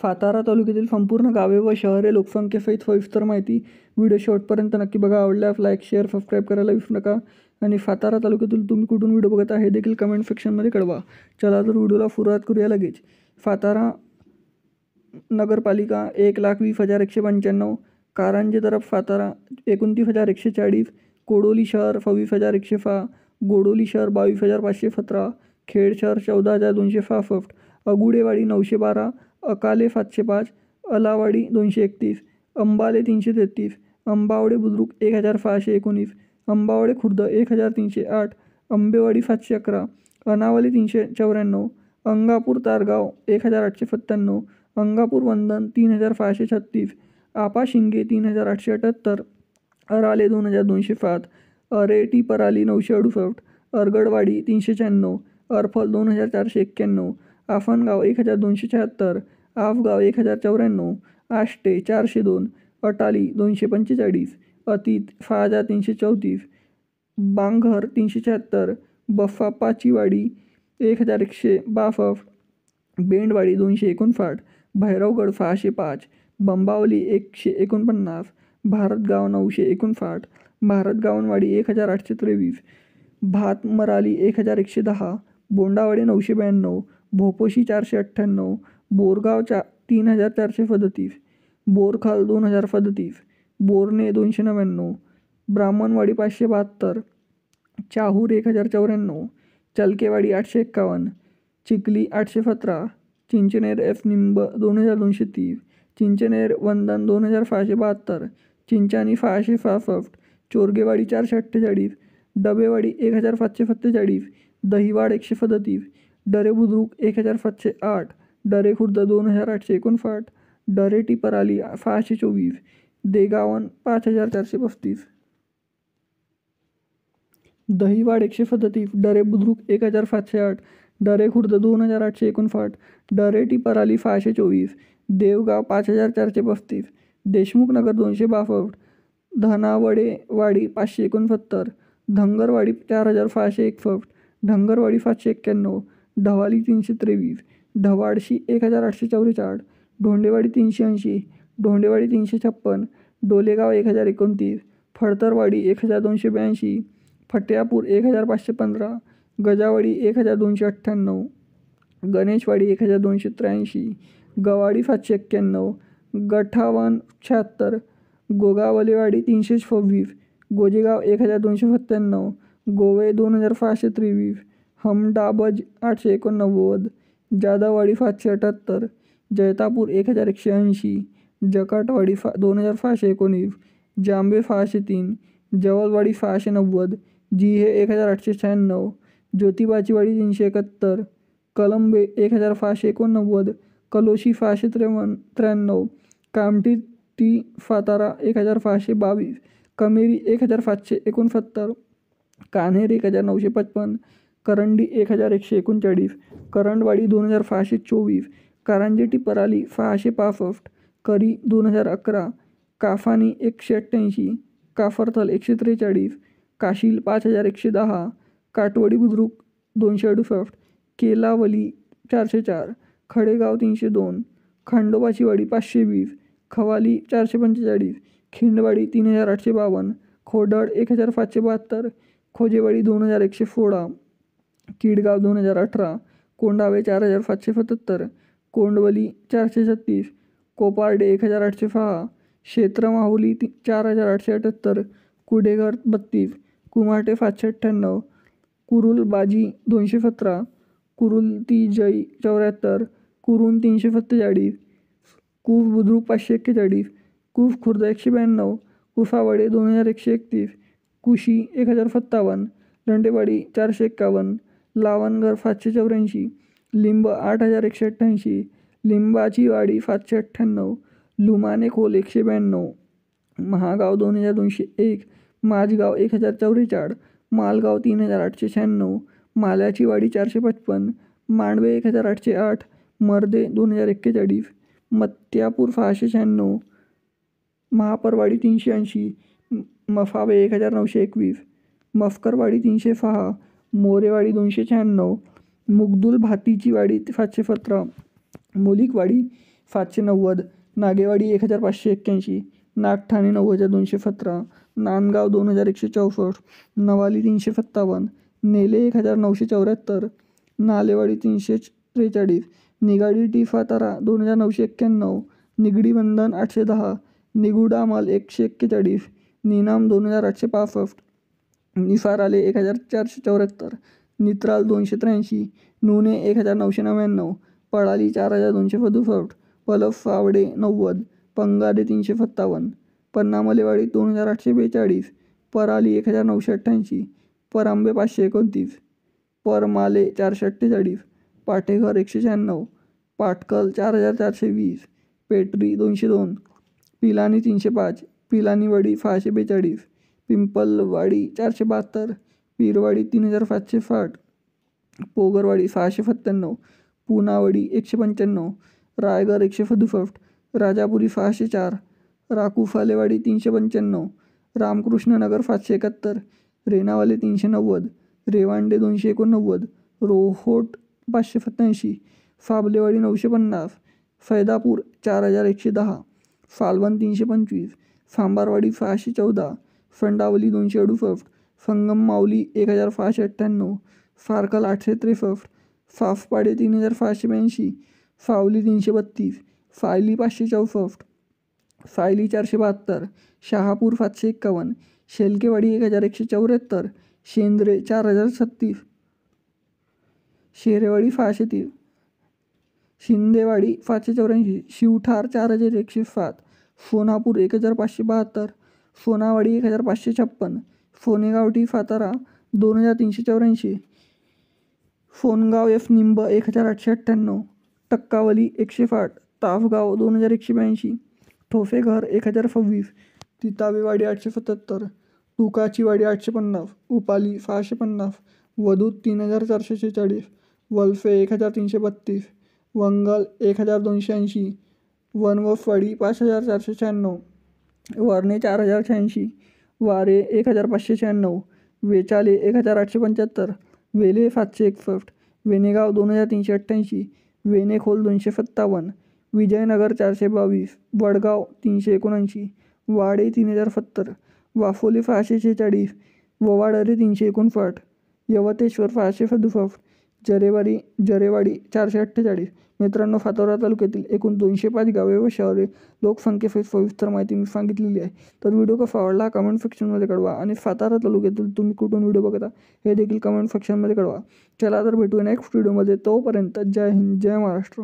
सातारा तालुक्यातील संपूर्ण गावे व शहरे लोकसंख्येसहित सविस्तर माहिती. व्हिडिओ शेवटपर्यंत नक्की बघा. आवडल्यास लाईक, शेअर, सबस्क्राईब करायला विसरू नका. आणि सातारा तालुक्यातील तुम्ही कुठून व्हिडिओ बघत आहे हे देखील कमेंट सेक्शनमध्ये कळवा. चला तर व्हिडिओला सुरुवात करूया लगेच. सातारा नगरपालिका 1,20,195, कारंजे तरफ सातारा 29,140, कोडोली शहर 26,106, गोडोली शहर 22,517, खेड शहर 14,266, अगुडेवाडी 912, अकाले 705, अलावाडी 231, अंबाले 333, अंबावडे बुद्रुक 1,619, अंबावडे खुर्द 1,308, अंबेवाडी 711, अनावली 394, अंगापूर तारगाव 1,897, अंगापूर वंदन 3,636, आपा शिंगे 3,878, अराले 2,207, अरेटी पराली 968, अरगडवाडी 396, अरफल 2,491, आफनगाव 1,276, आफगाव 1,094, आष्टे 402, अटाली 245, अतीत 6,334, बांघर 376, बफ्फा पाचीवाडी 1,162, बेंडवाडी 259, भैरवगड 605, बंबावली 149, भारतगाव 959, भारतगावनवाडी 1,823, भातमराली 1,110, बोंडावाडी 992, भोपोशी 498, बोरगाव 3,437, बोरखाल 2,037, बोरणे 299, ब्राह्मणवाडी 572, चाहूर 1,094, चलकेवाडी 851, चिखली 817, चिंचनेर एफ निंब 2,230, चिंचनेर वंदन 2,672, चिंचानी 666, चोरगेवाडी 448, डबेवाडी 1,747, दहिवाड 137, डरे बुद्रुक 1,708, डरे खुर्द 2,859, डरेटी पराली 624, देगावन 5,435, दहिवाड 137, डरे बुद्रुक 1,708, डरे खुर्द 2,859, डरेटी पराली 624, देवगाव 5,435, देशमुख नगर 262, धनावडेवाडी 569, धंगरवाडी 4,661, ढंगरवाडी 791, ढवाली 323, ढवाडशी 1,844, ढोंडेवाडी 380, ढोंडेवाडी 356, डोलेगाव 1,029, फडतरवाडी 1,282, फट्यापूर 1,515, गजावाडी 1,298, गणेशवाडी 1,283, गवाडी 791, गठावन 76, गोगावलेवाडी 326, गोजेगाव 1,297, गोवे 2,523, हमडाबज 889, जादावाडी 778, जैतापूर 1,180, जकाटवाडी 2,619, जांबे 603, जवलवाडी 690, जिहे 1,896, ज्योतिबाचीवाडी 371, कलंबे 1,689, कलोशी 653, कामठी टी सातारा 1,622, कमेरी 1,769, कान्हेर 1,955, करंडी 1,139, करंडवाडी 2,624, कारंजेटी पराली 665, करी 2,011, काफानी 188, काफरथल 143, काशील 5,110, काटवडी बुद्रुक 268, केलावली 404, खडेगाव 302, खंडोबाचीवाडी 520, खवाली 445, खिंडवाडी 3,852, खोडड 1,572, खोजेवाडी 2,116, किडगाव 2,018, कोंडावे 4,777, कोंडवली 436, कोपार्डे 1,806, क्षेत्र माहुली 4,878, कुडेघर 32, कुमाटे 598, कुरुलबाजी 217, कुरुलती जई 74, कुरुन 347, कूफ बुद्रुक 541, कूफ खुर्द 192, कुफावडे 2,131, कुशी 1,057, दंडेवाडी 451, लावणगर 584, लिंब 8,188, लिंबाची वाडी 798, लुमाने खोल 192, महागाव 2,201, माझगाव 1,044, मालगाव 3,896, माल्याची वाडी 455, मांडवे 1,808, मर्दे 2,041, मत्यापूर 696, महापरवाडी 380, मफावे 1,921, मफकरवाडी 306, मोरेवाडी 296, मुगदुल भातीची वाडी 717, मुलिकवाडी 590, नागेवाडी 1581, नागठाणे 9217, नांदगाव 2164, नवाली 357, नेले 1974, नालेवाडी 343, निगाडी टी सातारा 2991, निगडी बंधन 810, निगुडामल 141, निनाम 2865, निफार आले 1474, नित्राल 283, नुने 1999, पळाली 4267, पलफ फावडे 90, पंगाडे 357, पन्नामलेवाडी 2842, पराली 1988, परांबे 529, परमाले 448, पाटेघर 196, पाटकल 4420, पेटरी 202, पिलानी 305, पिलानीवाडी 642, पिंपलवाडी 472, पीरवाडी 3560, पोगरवाडी 697, पुनावाडी 195, रायगड 167, राजापुरी 604, राकुफालेवाडी 395, रामकृष्णनगर 571, रेणावाले 390, रेवांडे 289, रोहोट 587, फाबलेवाडी 950, फैदापूर 4110, फालवण 325, फांबारवाडी 614, फंडावली 268, संगम माऊली 1598, फारकल 863, फाफपाडे 3582, फावली 332, फायली 564, फायली 472, शहापूर 751, शेलकेवाडी 1174, शेंद्रे 4036, शेरेवाडी 630, शिंदेवाडी 584, शिवठार 4107, सोनापूर 1572, सोनावाडी 1556, सोनेगावटी सातारा 2384, सोनगाव एफ निंब 1898, टक्कावली 160, ताफगाव 2182, ठोसेघर 1026, तितावेवाडी 877, तुकाचीवाडी 850, उपाली 650, वदूत 3446, वलफे 1332, वंगल 1280, वनवफवाडी 5496, वरणे 4086, वारे 1596, वेचाले 1875, वेले 761, वेनेगाव 2388, वेनेखोल 257, विजयनगर 422, वडगाव 379, वाडे 3070, वाफोले 646, ववाडरे 359, यवतेश्वर 567, जरेवाडी 448. मित्रांनो, सातारा तालुक्यातील एकूण 205 गावे व शहरे लोकसंख्येसहित सविस्तर माहिती मी सांगितलेली आहे. तर व्हिडिओ कसा आवडला कमेंट सेक्शनमध्ये कळवा आणि सातारा तालुक्यातील तुम्ही कुठून व्हिडिओ बघता हे देखील कमेंट सेक्शनमध्ये कळवा. चला तर भेटूया नेक्स्ट व्हिडिओमध्ये. तोपर्यंत जय हिंद, जय महाराष्ट्र.